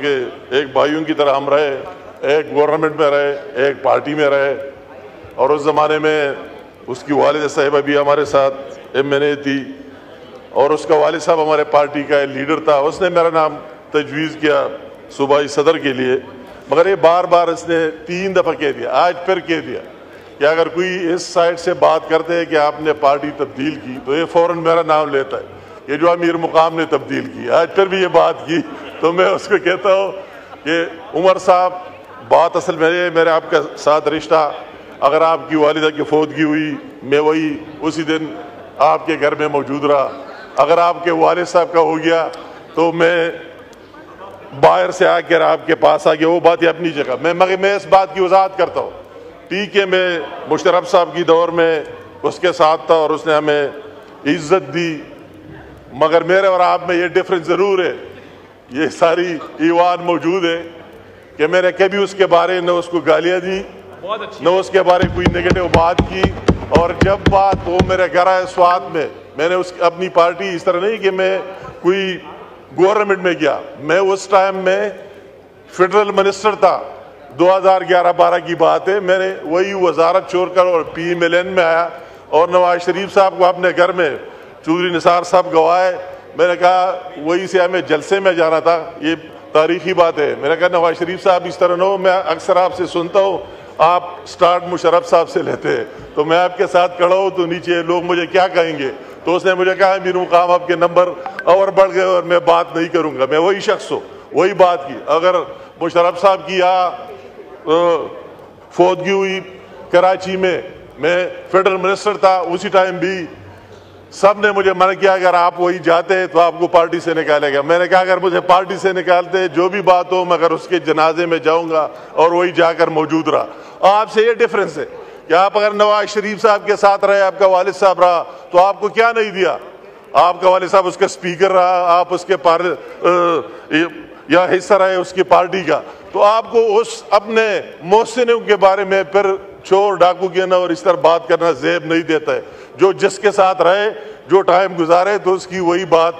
کہ ایک بھائیوں کی طرح ہم رہے، ایک گورنمنٹ میں رہے، ایک پارٹی میں رہے، اور اس زمانے میں اس کی والدہ صاحبہ بھی ہمارے ساتھ MNA تھی، اور اس کا والد صاحب ہمارے پارٹی کا لیڈر تھا۔ اس نے میرا نام تجویز کیا صوبائی صدر کے لیے، مگر یہ بار بار اس نے 3 دفعہ کہہ دیا، آج پھر کہہ دیا کہ اگر کوئی اس سائڈ سے بات کرتے ہے کہ آپ نے پارٹی تبدیل کی تو یہ فوراً میرا نام لیتا ہے، یہ جو امیر مقام نے تبدیل کی۔ آج پھر بھی یہ بات کی تو میں اس کو کہتا ہوں کہ عمر صاحب، بات اصل میرے آپ کا ساتھ رشتہ، اگر آپ کی والدہ کی فوتگی ہوئی میں وہی اسی دن آپ کے گھر میں موجود رہا، اگر آپ کے والد صاحب کا ہو گیا تو میں باہر سے آ کر آپ کے پاس آ گیا، وہ بات اپنی جگہ۔ میں اس بات کی وضاحت کرتا ہوں، ٹھیک ہے میں مشرف صاحب کی دور میں اس کے ساتھ تھا اور اس نے ہمیں عزت دی، مگر میرے اور آپ میں یہ ڈفرنس ضرور ہے، یہ ساری ایوان موجود ہے کہ میں نے کبھی اس کے بارے نہ اس کو گالیاں دی، نہ اس کے بارے کوئی نیگیٹو بات کی، اور جب بات وہ میرے گھر آئے سوات میں نے اپنی پارٹی اس طرح نہیں کہ میں کوئی گورنمنٹ میں گیا، میں اس ٹائم میں فیڈرل منسٹر تھا، 2011-12 کی بات ہے، میں نے وہی وزارت چھوڑ کر اور PMLN میں آیا اور نواز شریف صاحب کو اپنے گھر میں چودھری نثار صاحب گوائے، میں نے کہا وہی سے ہمیں جلسے میں جانا تھا، یہ تاریخی بات ہے، میں نے کہا نواز شریف صاحب اس طرح نہ ہو، میں اکثر آپ سے سنتا ہوں آپ سٹارٹ مشرف صاحب سے لیتے ہیں، تو میں آپ کے ساتھ کھڑا ہوں تو نیچے لوگ مجھے کیا کہیں گے، تو اس نے مجھے کہا امیر مقام آپ کے نمبر اور بڑھ گئے اور میں بات نہیں کروں گا، میں وہی شخص ہوں، وہی بات کی۔ اگر مشرف صاحب کی فوتگی ہوئی کراچی میں فیڈرل منسٹر تھا، اسی ٹائم بھی سب نے مجھے منع کیا اگر آپ وہی جاتے تو آپ کو پارٹی سے نکالے گا، میں نے کہا اگر مجھے پارٹی سے نکالتے جو بھی بات ہو مگر اس کے جنازے میں جاؤں گا، اور وہی جا کر موجود رہا۔ آپ سے یہ ڈیفرنس ہے کہ آپ اگر نواز شریف صاحب کے ساتھ رہے، آپ کا والد صاحب رہا، تو آپ کو کیا نہیں دیا، آپ کا والد صاحب اس کا سپیکر رہا، آپ اس کے یا حصہ رہے اس کی پارٹی کا، تو آپ کو اس اپنے محسنوں کے بارے میں پھر چور ڈاکو کہنا اور اس طرح بات کرنا زیب نہیں دیتا ہے۔ جو جس کے ساتھ رہے، جو ٹائم گزارے تو اس کی وہی بات